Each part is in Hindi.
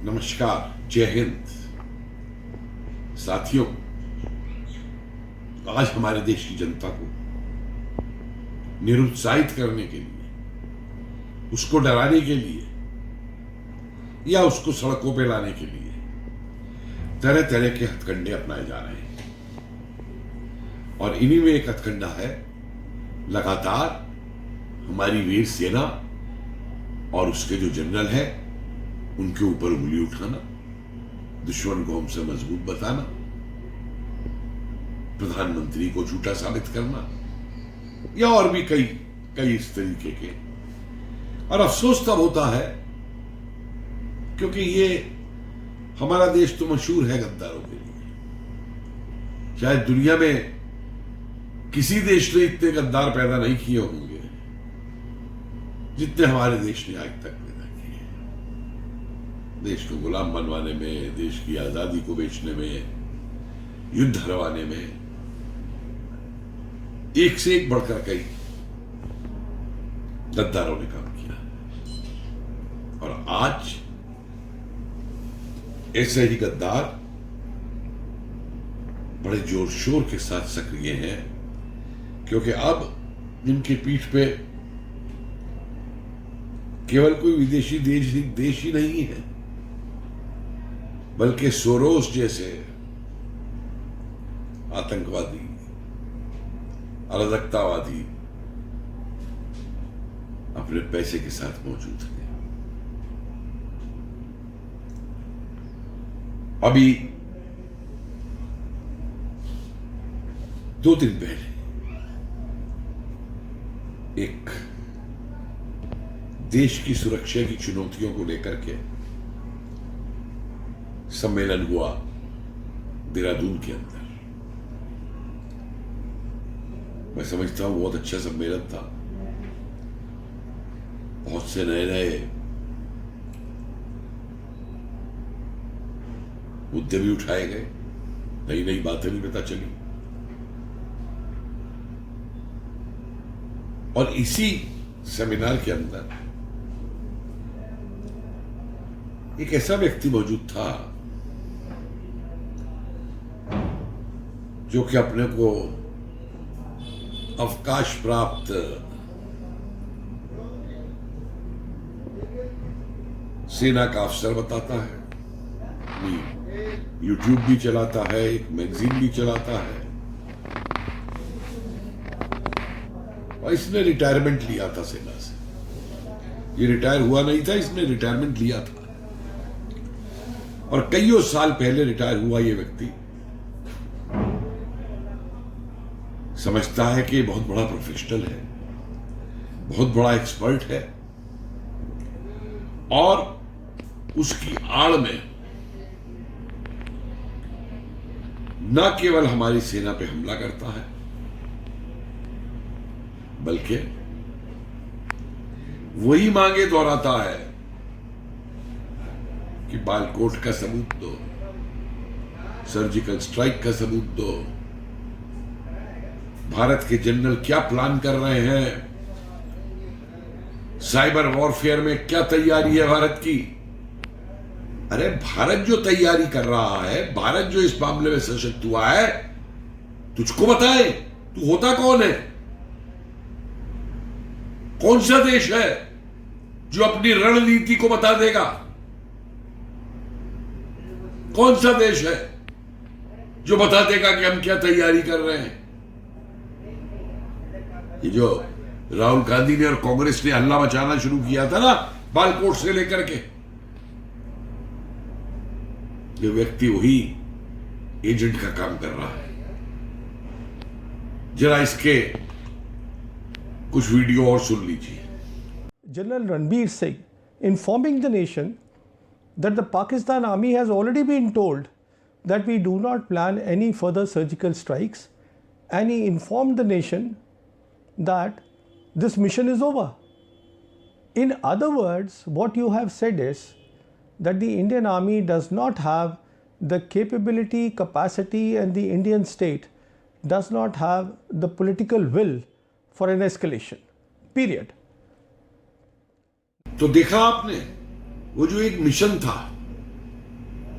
नमस्कार, जय हिंद। साथियों, आज हमारे देश की जनता को निरुत्साहित करने के लिए, उसको डराने के लिए या उसको सड़कों पे लाने के लिए तरह तरह के हथकंडे अपनाए जा रहे हैं। और इन्हीं में एक हथकंडा है लगातार हमारी वीर सेना और उसके जो जनरल है उनके ऊपर उंगली उठाना, दुश्मन को हमसे मजबूत बताना, प्रधानमंत्री को झूठा साबित करना या और भी कई इस तरीके के। और अफसोस तब होता है क्योंकि ये हमारा देश तो मशहूर है गद्दारों के लिए। शायद दुनिया में किसी देश ने इतने गद्दार पैदा नहीं किए होंगे जितने हमारे देश ने आज तक पैदा किए। देश को गुलाम बनवाने में, देश की आजादी को बेचने में, युद्ध हरवाने में एक से एक बढ़कर कई गद्दारों ने काम किया। और आज ऐसे ही गद्दार बड़े जोर शोर के साथ सक्रिय हैं, क्योंकि अब इनकी पीठ पे केवल कोई विदेशी देश ही नहीं है, बल्कि सोरोस जैसे आतंकवादी, अराजकतावादी अपने पैसे के साथ मौजूद हैं। अभी 2 दिन पहले एक देश की सुरक्षा की चुनौतियों को लेकर के सम्मेलन हुआ देहरादून के अंदर। मैं समझता हूं बहुत अच्छा सम्मेलन था। बहुत से नए नए मुद्दे भी उठाए गए, नई नई बातें भी पता चली। और इसी सेमिनार के अंदर एक ऐसा व्यक्ति मौजूद था जो कि अपने को अवकाश प्राप्त सेना का अफसर बताता है, यूट्यूब भी चलाता है, एक मैगजीन भी चलाता है। और इसने रिटायरमेंट लिया था सेना से। ये रिटायर हुआ नहीं था, इसने रिटायरमेंट लिया था। और कईयों साल पहले रिटायर हुआ ये व्यक्ति समझता है कि बहुत बड़ा प्रोफेशनल है, बहुत बड़ा एक्सपर्ट है, और उसकी आड़ में न केवल हमारी सेना पे हमला करता है, बल्कि वही मांगे दोहराता है कि बालकोट का सबूत दो, सर्जिकल स्ट्राइक का सबूत दो, भारत के जनरल क्या प्लान कर रहे हैं, साइबर वॉरफेयर में क्या तैयारी है भारत की। अरे भारत जो तैयारी कर रहा है, भारत जो इस मामले में सशक्त हुआ है, तुझको बताए तू होता कौन है? कौन सा देश है जो अपनी रणनीति को बता देगा? कौन सा देश है जो बता देगा कि हम क्या तैयारी कर रहे हैं? ये जो राहुल गांधी ने और कांग्रेस ने हल्ला मचाना शुरू किया था ना, बालकोट से लेकर के, ये व्यक्ति वही एजेंट का काम कर रहा है। जरा इसके कुछ वीडियो और सुन लीजिए। General Ranbir Singh informing the nation that the Pakistan army has already been told that we do not plan any further surgical strikes, and he informed the nation that this mission is over. In other words, what you have said is that the Indian army does not have the capability, capacity, and the Indian state does not have the political will for an escalation. Period. तो देखा आपने, वो जो एक मिशन था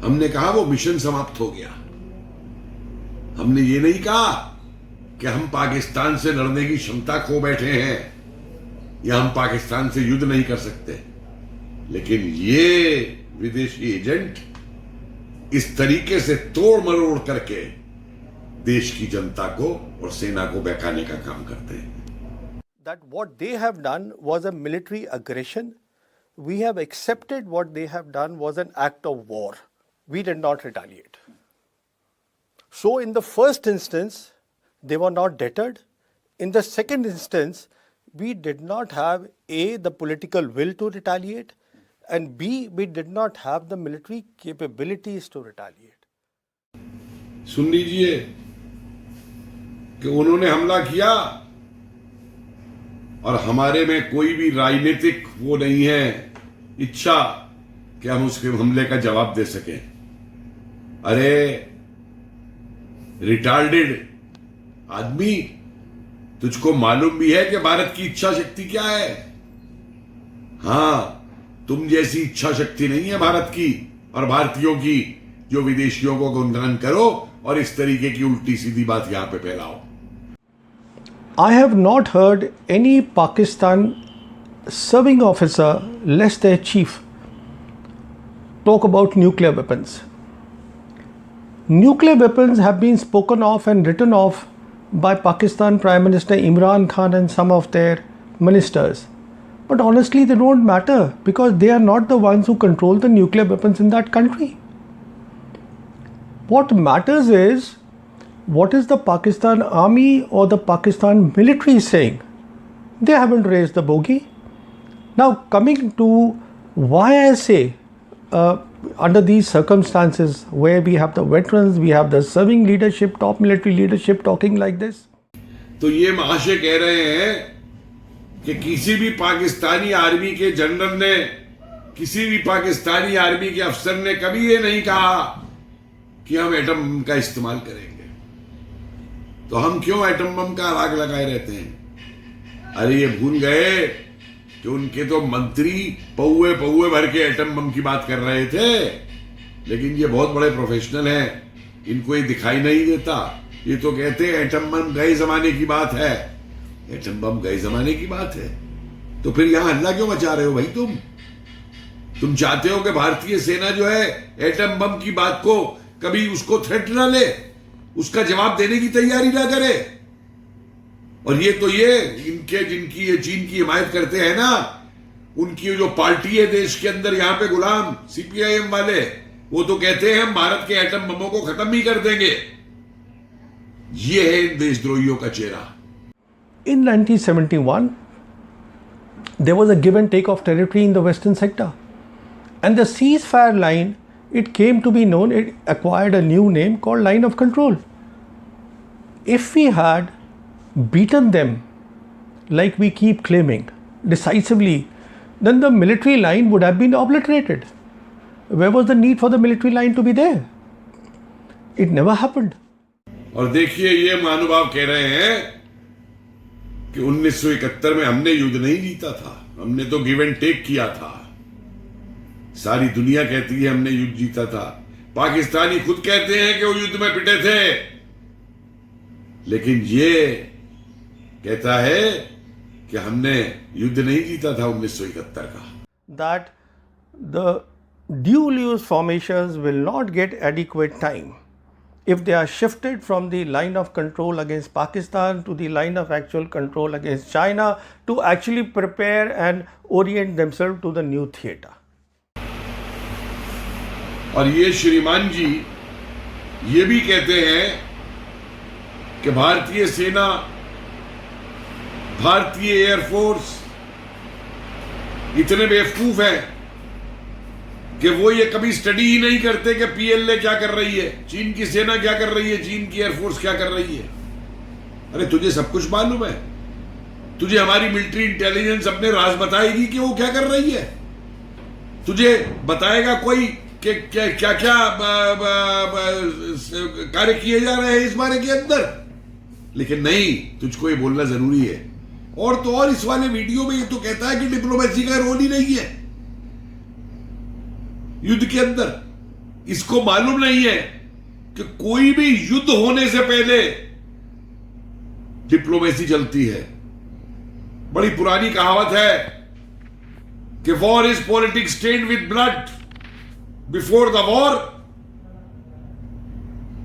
हमने कहा वो मिशन समाप्त हो गया। हमने ये नहीं कहा कि हम पाकिस्तान से लड़ने की क्षमता खो बैठे हैं या हम पाकिस्तान से युद्ध नहीं कर सकते, लेकिन ये विदेशी एजेंट इस तरीके से तोड़ मरोड़ करके देश की जनता को और सेना को बहकाने का काम करते हैं। That what they have done was a military aggression. We have accepted what they have done was an act of war. We did not retaliate. So in the first instance, they were not deterred. In the second instance, we did not have A, the political will to retaliate, and B, we did not have the military capabilities to retaliate. सुन लीजिए कि उन्होंने हमला किया और हमारे में कोई भी राजनीतिक वो नहीं है इच्छा कि हम उसके हमले का जवाब दे सकें। अरे रिटार्डेड आदमी, तुझको मालूम भी है कि भारत की इच्छा शक्ति क्या है? हां, तुम जैसी इच्छा शक्ति नहीं है भारत की और भारतीयों की जो विदेशियों को गुणगान करो और इस तरीके की उल्टी सीधी बात यहां पे फैलाओ। I have not heard any Pakistan serving officer, less their chief, talk about nuclear weapons. Nuclear weapons have been spoken of and written of by Pakistan Prime Minister Imran Khan and some of their ministers. But honestly, they don't matter because they are not the ones who control the nuclear weapons in that country. What matters is what is the Pakistan army or the Pakistan military saying? They haven't raised the bogey. Now coming to why I say under these circumstances where we have the veterans, we have the serving leadership, top military leadership talking like this. तो ये महाशय कह रहे हैं कि किसी भी पाकिस्तानी आर्मी के जनरल ने, किसी भी पाकिस्तानी आर्मी के अफसर ने कभी ये नहीं कहा कि हम एटम बम का इस्तेमाल करेंगे। तो हम क्यों एटम बम का आग लगाए रहते हैं? अरे ये भूल गए कि उनके तो मंत्री पौए पौए भर के एटम बम की बात कर रहे थे, लेकिन ये बहुत बड़े प्रोफेशनल हैं, इनको ये दिखाई नहीं देता। ये तो कहते हैं एटम बम गए जमाने की बात है। एटम बम गए जमाने की बात है तो फिर यहां हल्ला क्यों मचा रहे हो भाई? तुम चाहते हो कि भारतीय सेना जो है एटम बम की बात को कभी उसको थ्रेट ना ले, उसका जवाब देने की तैयारी ना करे। और ये तो ये इनके जिनकी ये चीन की हिमायत करते हैं ना, उनकी जो पार्टी है देश के अंदर यहाँ पे गुलाम सीपीआईएम वाले, वो तो कहते हैं हम भारत के एटम बमों को खत्म ही कर देंगे। ये है इन देशद्रोहियों का चेहरा। In 1971, there was a give and take of territory in the western sector, and the ceasefire line, it came to be known, it acquired a new name called line of control. If we had beaten them like we keep claiming decisively, then the military line would have been obliterated. Where was the need for the military line to be there? It never happened. और देखिए ये महानुभाव कह रहे हैं कि 1971 में हमने युद्ध नहीं जीता था, हमने तो गिव एंड टेक किया था। सारी दुनिया कहती है हमने युद्ध जीता था, पाकिस्तानी खुद कहते हैं कि वो युद्ध में पिटे थे, लेकिन ये कहता है कि हमने युद्ध नहीं जीता था 1971 का। That the dual use formations will not get adequate time if they are shifted from the line of control against Pakistan to the line of actual control against China to actually prepare and orient themselves to the new theater. और ये श्रीमान जी ये भी कहते हैं कि भारतीय सेना, भारतीय एयरफोर्स इतने बेवकूफ हैं कि वो ये कभी स्टडी ही नहीं करते कि पीएलए क्या कर रही है, चीन की सेना क्या कर रही है, चीन की एयरफोर्स क्या कर रही है। अरे तुझे सब कुछ मालूम है, तुझे हमारी मिलिट्री इंटेलिजेंस अपने राज बताएगी कि वो क्या कर रही है, तुझे बताएगा कोई कि क्या क्या क्या कार्य किए जा रहे हैं इस बारे के अंदर। लेकिन नहीं, तुझको ये बोलना जरूरी है। और तो और इस वाले वीडियो में ये तो कहता है कि डिप्लोमेसी का रोल ही नहीं है युद्ध के अंदर। इसको मालूम नहीं है कि कोई भी युद्ध होने से पहले डिप्लोमेसी चलती है। बड़ी पुरानी कहावत है कि war is politics stained with blood, before the war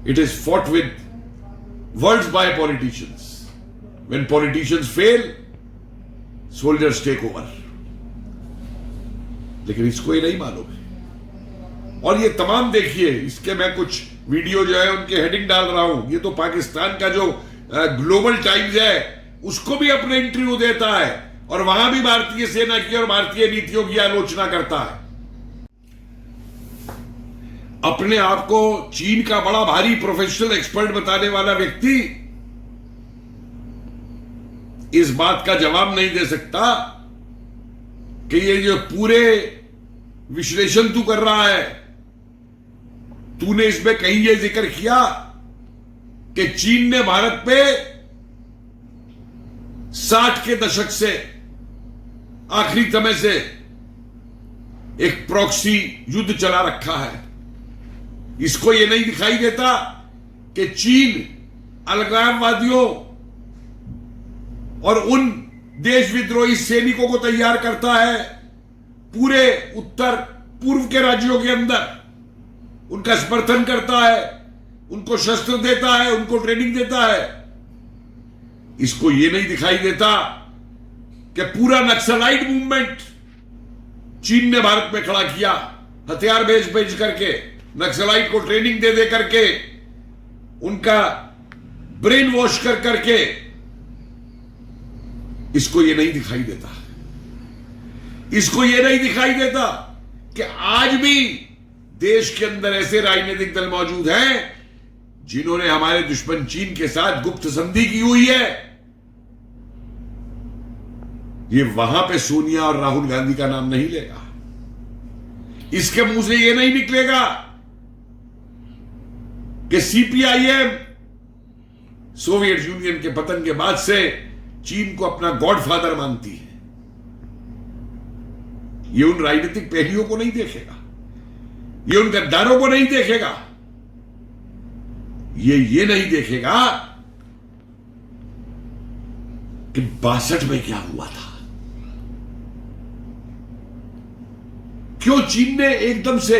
it is fought with words by politicians, when politicians fail soldiers take over. लेकिन इसको ये नहीं मालूम है। और ये तमाम देखिए, इसके मैं कुछ वीडियो जो है उनके हेडिंग डाल रहा हूं। ये तो पाकिस्तान का जो ग्लोबल टाइम्स है उसको भी अपने इंटरव्यू देता है और वहां भी भारतीय सेना की और भारतीय नीतियों की आलोचना करता है। अपने आप को चीन का बड़ा भारी प्रोफेशनल एक्सपर्ट बताने वाला व्यक्ति इस बात का जवाब नहीं दे सकता कि ये जो पूरे विश्लेषण तू कर रहा है, तूने इसमें कहीं यह जिक्र किया कि चीन ने भारत पे 60 के दशक से आखिरी समय से एक प्रॉक्सी युद्ध चला रखा है। इसको यह नहीं दिखाई देता कि चीन अलगाववादियों और उन देश विद्रोही सैनिकों को तैयार करता है पूरे उत्तर पूर्व के राज्यों के अंदर, उनका समर्थन करता है, उनको शस्त्र देता है, उनको ट्रेनिंग देता है। इसको यह नहीं दिखाई देता कि पूरा नक्सलाइट मूवमेंट चीन ने भारत में खड़ा किया, हथियार भेज भेज करके, नक्सलाइट को ट्रेनिंग दे दे करके, उनका ब्रेन वॉश कर करके। इसको यह नहीं दिखाई देता, इसको यह नहीं दिखाई देता कि आज भी देश के अंदर ऐसे राजनीतिक दल मौजूद हैं जिन्होंने हमारे दुश्मन चीन के साथ गुप्त संधि की हुई है। ये वहां पे सोनिया और राहुल गांधी का नाम नहीं लेगा, इसके मुंह से यह नहीं निकलेगा कि सीपीआईएम सोवियत यूनियन के पतन के बाद से चीन को अपना गॉडफादर मानती है। ये उन राजनीतिक पहलुओं को नहीं देखेगा, ये उन गद्दारों को नहीं देखेगा, ये नहीं देखेगा कि 62 में क्या हुआ था, क्यों चीन ने एकदम से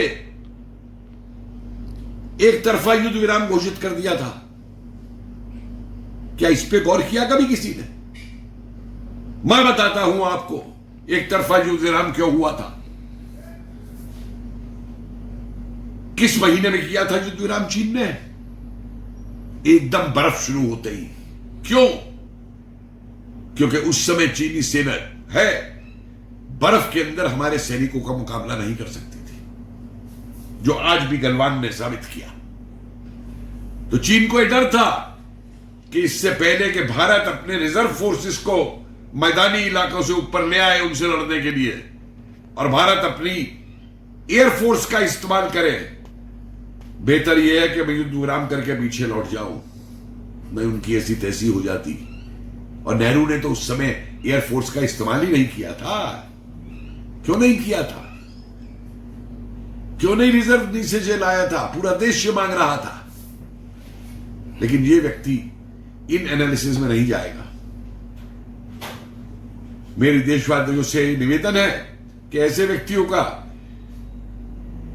एक तरफा युद्ध विराम घोषित कर दिया था। क्या इस पे गौर किया कभी किसी ने? मैं बताता हूं आपको एक तरफा युद्ध विराम क्यों हुआ था, किस महीने में किया था युद्ध विराम चीन ने? एकदम बर्फ शुरू होते ही। क्यों? क्योंकि उस समय चीनी सेना है बर्फ के अंदर हमारे सैनिकों का मुकाबला नहीं कर सकती थी, जो आज भी गलवान ने साबित किया। तो चीन को यह डर था कि इससे पहले कि भारत अपने रिजर्व फोर्सेस को मैदानी इलाकों से ऊपर ले आए उनसे लड़ने के लिए, और भारत अपनी एयरफोर्स का इस्तेमाल करे, बेहतर यह है कि मैं युद्ध विराम करके पीछे लौट जाऊं। मैं उनकी ऐसी तैसी हो जाती। और नेहरू ने तो उस समय एयरफोर्स का इस्तेमाल ही नहीं किया था। क्यों नहीं किया था? क्यों नहीं रिजर्व नीचे से लाया था? पूरा देश ये मांग रहा था। लेकिन ये व्यक्ति इन एनालिसिस में नहीं जाएगा। मेरी देशवासियों से निवेदन है कि ऐसे व्यक्तियों का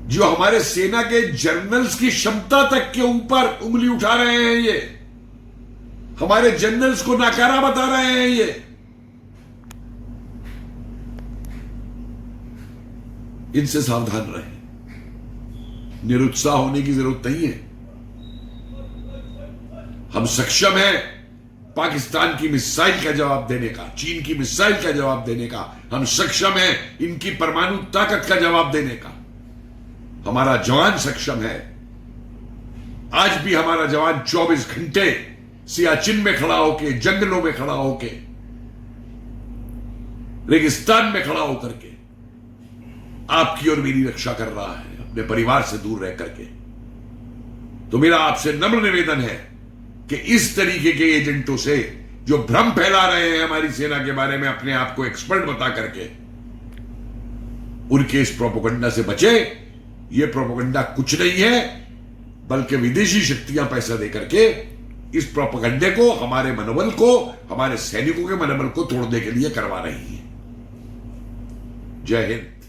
जो हमारे सेना के जनरल्स की क्षमता तक के ऊपर उंगली उठा रहे हैं, ये हमारे जनरल्स को नाकारा बता रहे हैं, ये इनसे सावधान रहें। निरुत्साह होने की जरूरत नहीं है। हम सक्षम हैं पाकिस्तान की मिसाइल का जवाब देने का, चीन की मिसाइल का जवाब देने का। हम सक्षम हैं इनकी परमाणु ताकत का जवाब देने का। हमारा जवान सक्षम है। आज भी हमारा जवान 24 घंटे सियाचिन में खड़ा होके, जंगलों में खड़ा होके, रेगिस्तान में खड़ा होकर के आपकी और मेरी रक्षा कर रहा है, अपने परिवार से दूर रह करके। तो मेरा आपसे नम्र निवेदन है कि इस तरीके के एजेंटों से जो भ्रम फैला रहे हैं हमारी सेना के बारे में, अपने आप को एक्सपर्ट बता करके, उनके इस प्रोपेगेंडा से बचे। ये प्रोपेगेंडा कुछ नहीं है, बल्कि विदेशी शक्तियां पैसा देकर के इस प्रोपेगेंडे को, हमारे मनोबल को, हमारे सैनिकों के मनोबल को तोड़ने के लिए करवा रही है। जय हिंद।